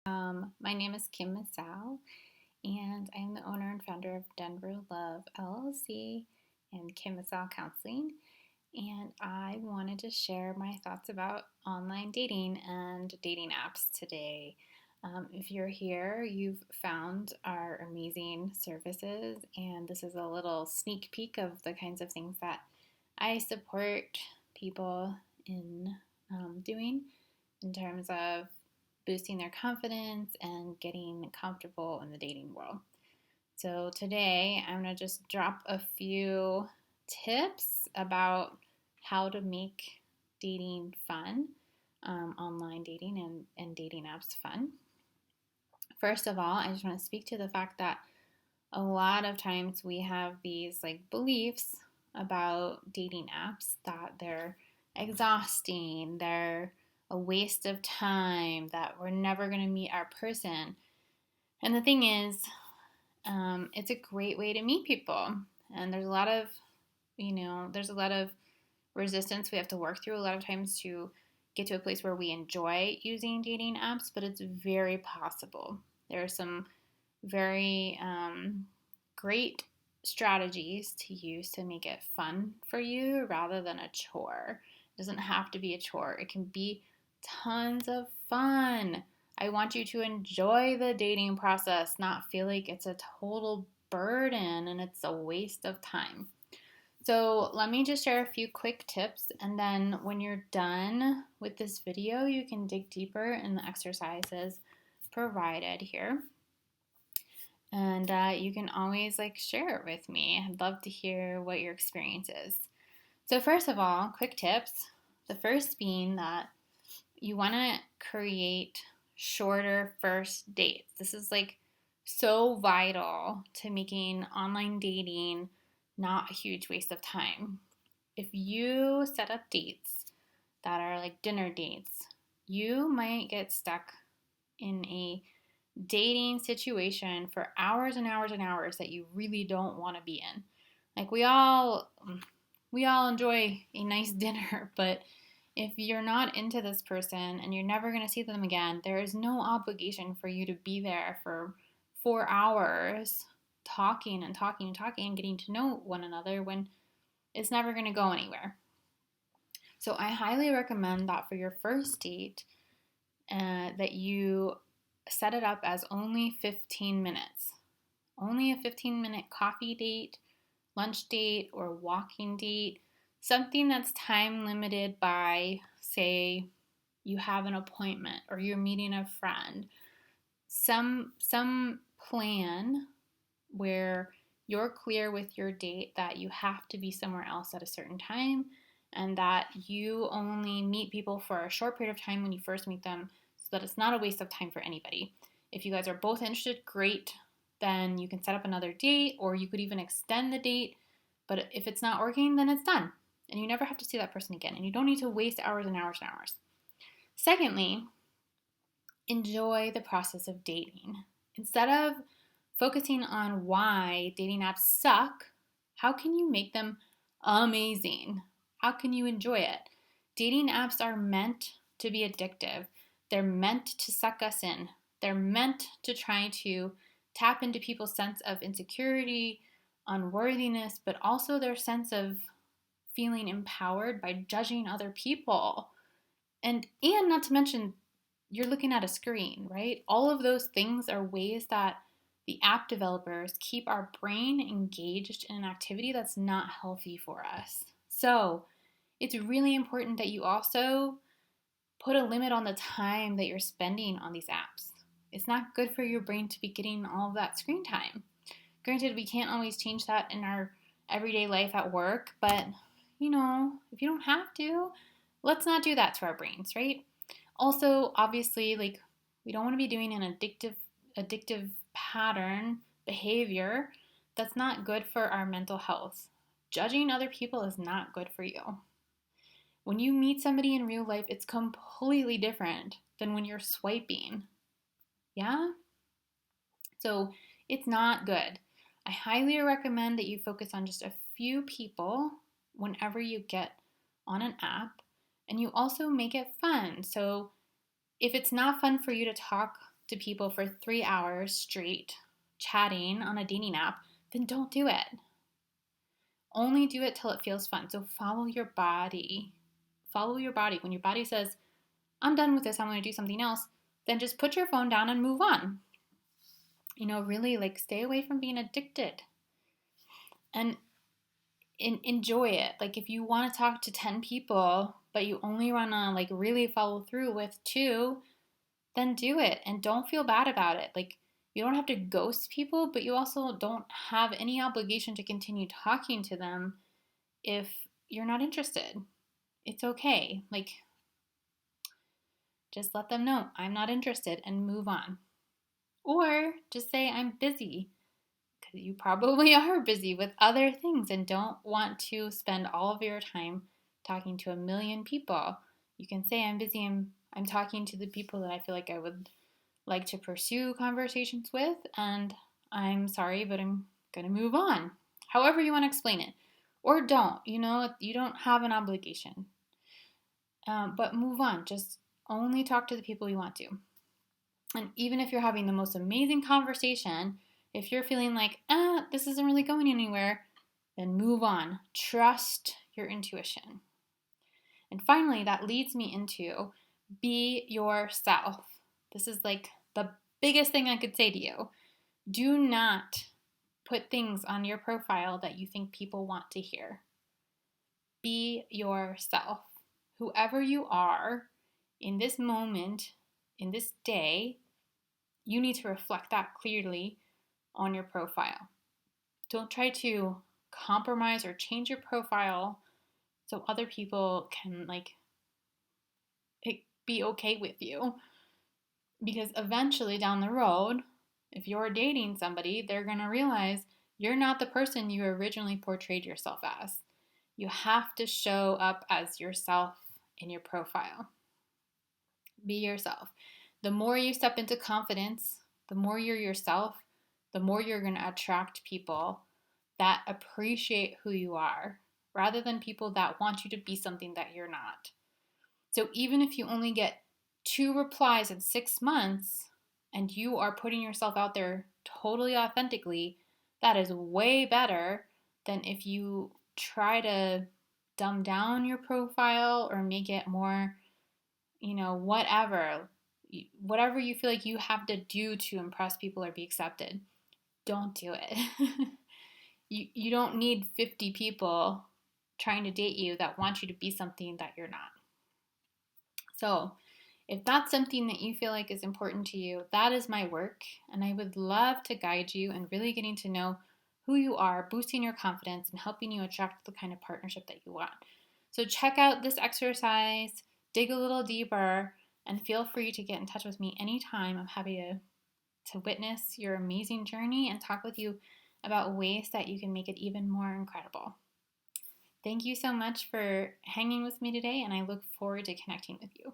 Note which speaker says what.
Speaker 1: My name is Kim Masao, and I'm the owner and founder of Denver Love LLC and Kim Masao Counseling. And I wanted to share my thoughts about online dating and dating apps today. If you're here, you've found our amazing services, and this is a little sneak peek of the kinds of things that I support people in doing in terms of boosting their confidence and getting comfortable in the dating world. So today I'm going to just drop a few tips about how to make dating fun, online dating and dating apps fun. First of all, I just want to speak to the fact that a lot of times we have these like beliefs about dating apps that they're exhausting, they're a waste of time, that we're never going to meet our person. And the thing is, it's a great way to meet people. And there's a lot of, there's a lot of resistance we have to work through a lot of times to get to a place where we enjoy using dating apps, but it's very possible. There are some very great strategies to use to make it fun for you rather than a chore. It doesn't have to be a chore, it can be tons of fun. I want you to enjoy the dating process, not feel like it's a total burden and it's a waste of time. So let me just share a few quick tips, and then when you're done with this video, you can dig deeper in the exercises provided here. And you can always share it with me. I'd love to hear what your experience is. So first of all, quick tips. The first being that you want to create shorter first dates. This is so vital to making online dating not a huge waste of time. If you set up dates that are like dinner dates, you might get stuck in a dating situation for hours and hours and hours that you really don't want to be in. We all enjoy a nice dinner, but if you're not into this person and you're never going to see them again, there is no obligation for you to be there for 4 hours talking and talking and talking and getting to know one another when it's never going to go anywhere. So I highly recommend that for your first date, that you set it up as only 15 minutes. Only a 15-minute coffee date, lunch date, or walking date. Something that's time limited by, say, you have an appointment or you're meeting a friend. Some plan where you're clear with your date that you have to be somewhere else at a certain time and that you only meet people for a short period of time when you first meet them so that it's not a waste of time for anybody. If you guys are both interested, great. Then you can set up another date, or you could even extend the date. But if it's not working, then it's done. And you never have to see that person again. And you don't need to waste hours and hours and hours. Secondly, enjoy the process of dating. Instead of focusing on why dating apps suck, how can you make them amazing? How can you enjoy it? Dating apps are meant to be addictive. They're meant to suck us in. They're meant to try to tap into people's sense of insecurity, unworthiness, but also their sense of feeling empowered by judging other people. And not to mention, you're looking at a screen, right? All of those things are ways that the app developers keep our brain engaged in an activity that's not healthy for us. So it's really important that you also put a limit on the time that you're spending on these apps. It's not good for your brain to be getting all of that screen time. Granted, we can't always change that in our everyday life at work, but if you don't have to, let's not do that to our brains, right? Also, obviously, we don't want to be doing an addictive pattern behavior that's not good for our mental health. Judging other people is not good for you. When you meet somebody in real life, it's completely different than when you're swiping. Yeah? So it's not good. I highly recommend that you focus on just a few people whenever you get on an app, and you also make it fun. So if it's not fun for you to talk to people for 3 hours straight chatting on a dating app, then don't do it. Only do it till it feels fun. So follow your body. Follow your body. When your body says, I'm done with this, I'm going to do something else, then just put your phone down and move on. Really like stay away from being addicted and enjoy it. Like if you want to talk to 10 people, but you only want to like really follow through with 2, then do it and don't feel bad about it. Like you don't have to ghost people, but you also don't have any obligation to continue talking to them if you're not interested. It's okay. Like just let them know I'm not interested and move on. Or just say I'm busy, because you probably are busy with other things and don't want to spend all of your time talking to a million people. You can say I'm busy, I'm talking to the people that I feel like I would like to pursue conversations with, and I'm sorry, but I'm going to move on. However you want to explain it. Or don't. You don't have an obligation. But move on. Just only talk to the people you want to. And even if you're having the most amazing conversation, if you're feeling like, this isn't really going anywhere, then move on. Trust your intuition. And finally, that leads me into be yourself. This is like the biggest thing I could say to you. Do not put things on your profile that you think people want to hear. Be yourself. Whoever you are in this moment, in this day, you need to reflect that clearly on your profile. Don't try to compromise or change your profile so other people can be okay with you. Because eventually down the road, if you're dating somebody, they're going to realize you're not the person you originally portrayed yourself as. You have to show up as yourself in your profile. Be yourself. The more you step into confidence, the more you're yourself, the more you're going to attract people that appreciate who you are, rather than people that want you to be something that you're not. So even if you only get 2 replies in 6 months and you are putting yourself out there totally authentically, that is way better than if you try to dumb down your profile or make it more, whatever you feel like you have to do to impress people or be accepted. Don't do it. You don't need 50 people trying to date you that want you to be something that you're not. So if that's something that you feel like is important to you, that is my work. And I would love to guide you in really getting to know who you are, boosting your confidence, and helping you attract the kind of partnership that you want. So check out this exercise, dig a little deeper, and feel free to get in touch with me anytime. I'm happy to witness your amazing journey and talk with you about ways that you can make it even more incredible. Thank you so much for hanging with me today, and I look forward to connecting with you.